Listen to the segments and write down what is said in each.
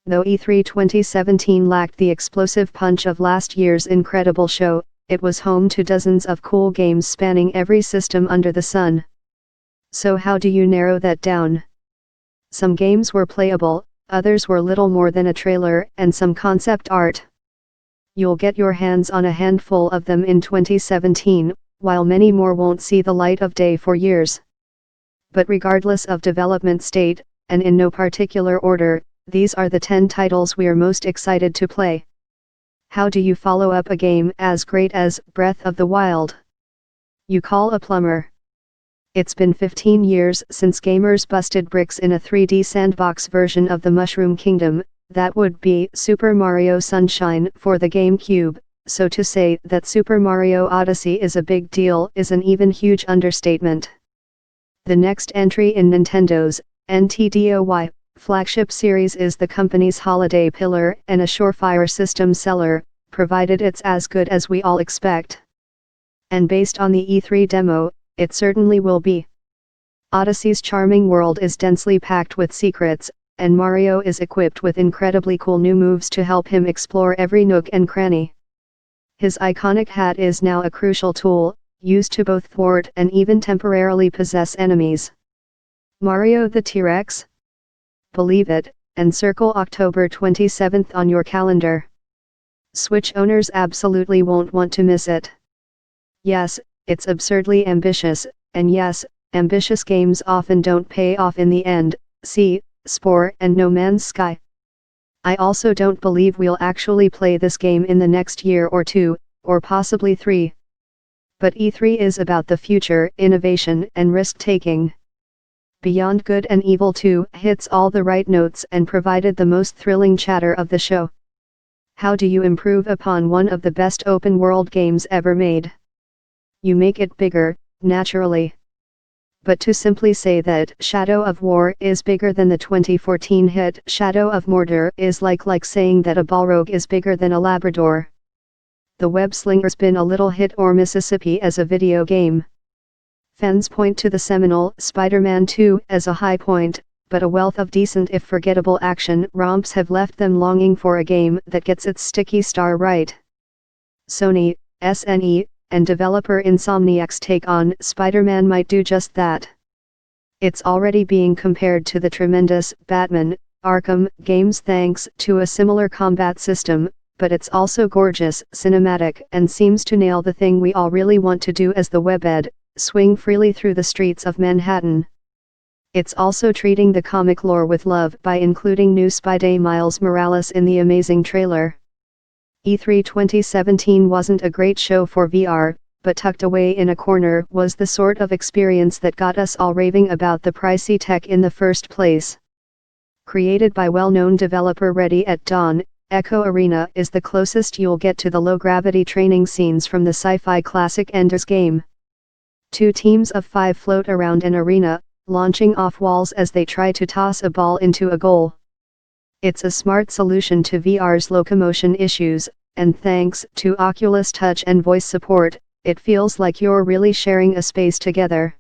Though E3 2017 lacked the explosive punch of last year's incredible show, it was home to dozens of cool games spanning every system under the sun. So how do you narrow that down? Some games were playable, others were little more than a trailer, and some concept art. You'll get your hands on a handful of them in 2017, while many more won't see the light of day for years. But regardless of development state, and in no particular order, these are the 10 titles we're most excited to play. How do you follow up a game as great as Breath of the Wild? You call a plumber. It's been 15 years since gamers busted bricks in a 3D sandbox version of the Mushroom Kingdom, that would be Super Mario Sunshine for the GameCube, so to say that Super Mario Odyssey is a big deal is an even huge understatement. The next entry in Nintendo's NTDOY flagship series is the company's holiday pillar and a surefire system seller, provided it's as good as we all expect. And based on the E3 demo, it certainly will be. Odyssey's charming world is densely packed with secrets, and Mario is equipped with incredibly cool new moves to help him explore every nook and cranny. His iconic hat is now a crucial tool, used to both thwart and even temporarily possess enemies. Mario the T-Rex? Believe it, and circle October 27th on your calendar. Switch owners absolutely won't want to miss it. Yes, it's absurdly ambitious, and yes, ambitious games often don't pay off in the end, see Spore and No Man's Sky. I also don't believe we'll actually play this game in the next year or two, or possibly 3. But E3 is about the future, innovation and risk-taking. Beyond Good and Evil 2 hits all the right notes and provided the most thrilling chatter of the show. How do you improve upon one of the best open-world games ever made? You make it bigger, naturally. But to simply say that Shadow of War is bigger than the 2014 hit Shadow of Mordor is like saying that a Balrog is bigger than a Labrador. The web-slinger's been a little hit or Mississippi as a video game. Fans point to the seminal Spider-Man 2 as a high point, but a wealth of decent if forgettable action romps have left them longing for a game that gets its sticky star right. Sony, SNE, and developer Insomniac's take on Spider-Man might do just that. It's already being compared to the tremendous Batman Arkham games thanks to a similar combat system, but it's also gorgeous, cinematic, and seems to nail the thing we all really want to do as the webhead, swing freely through the streets of Manhattan. It's also treating the comic lore with love by including new Spidey Miles Morales in the amazing trailer. E3 2017 wasn't a great show for VR, but tucked away in a corner was the sort of experience that got us all raving about the pricey tech in the first place. Created by well-known developer Ready at Dawn, Echo Arena is the closest you'll get to the low-gravity training scenes from the sci-fi classic Ender's Game. 2 teams of 5 float around an arena, launching off walls as they try to toss a ball into a goal. It's a smart solution to VR's locomotion issues, and thanks to Oculus Touch and voice support, it feels like you're really sharing a space together.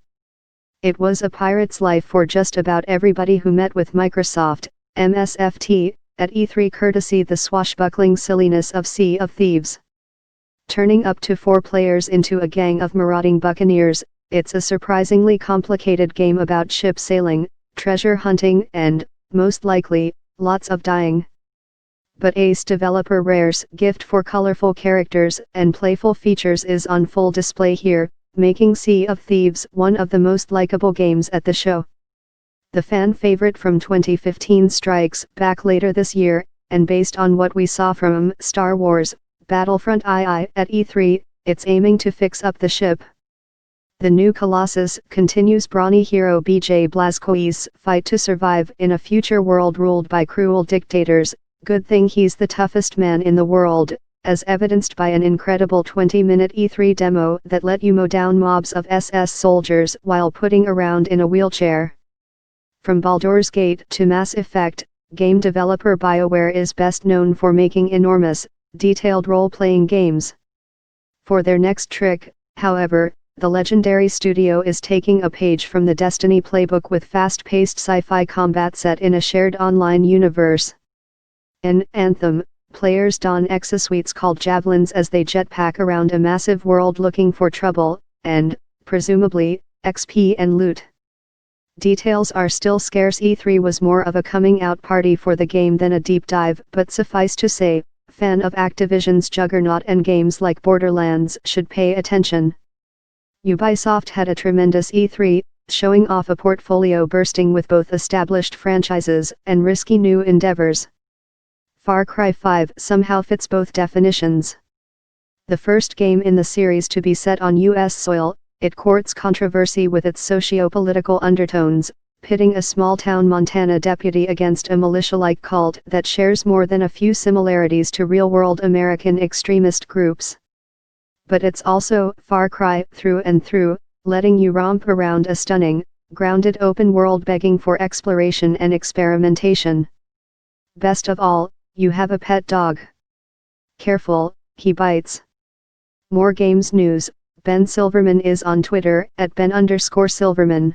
It was a pirate's life for just about everybody who met with Microsoft, MSFT, at E3 courtesy the swashbuckling silliness of Sea of Thieves. Turning up to 4 players into a gang of marauding buccaneers, it's a surprisingly complicated game about ship sailing, treasure hunting and, most likely, lots of dying. But Ace developer Rare's gift for colorful characters and playful features is on full display here, making Sea of Thieves one of the most likable games at the show. The fan favorite from 2015 strikes back later this year, and based on what we saw from Star Wars Battlefront II at E3, it's aiming to fix up the ship. The new Colossus continues brawny hero BJ Blazkowicz's fight to survive in a future world ruled by cruel dictators. Good thing he's the toughest man in the world, as evidenced by an incredible 20-minute E3 demo that let you mow down mobs of SS soldiers while putting around in a wheelchair. From Baldur's Gate to Mass Effect, game developer BioWare is best known for making enormous, detailed role-playing games. For their next trick, however, the legendary studio is taking a page from the Destiny playbook with fast-paced sci-fi combat set in a shared online universe. In Anthem, players don exosuits called javelins as they jetpack around a massive world looking for trouble, and, presumably, XP and loot. Details are still scarce. E3 was more of a coming out party for the game than a deep dive, but suffice to say, fan of Activision's juggernaut and games like Borderlands should pay attention. Ubisoft had a tremendous E3, showing off a portfolio bursting with both established franchises and risky new endeavors. Far Cry 5 somehow fits both definitions. The first game in the series to be set on US soil, it courts controversy with its socio-political undertones, pitting a small-town Montana deputy against a militia-like cult that shares more than a few similarities to real-world American extremist groups. But it's also Far Cry through and through, letting you romp around a stunning, grounded open world begging for exploration and experimentation. Best of all, you have a pet dog. Careful, he bites. More games news. Ben Silverman is on Twitter @Ben_Silverman.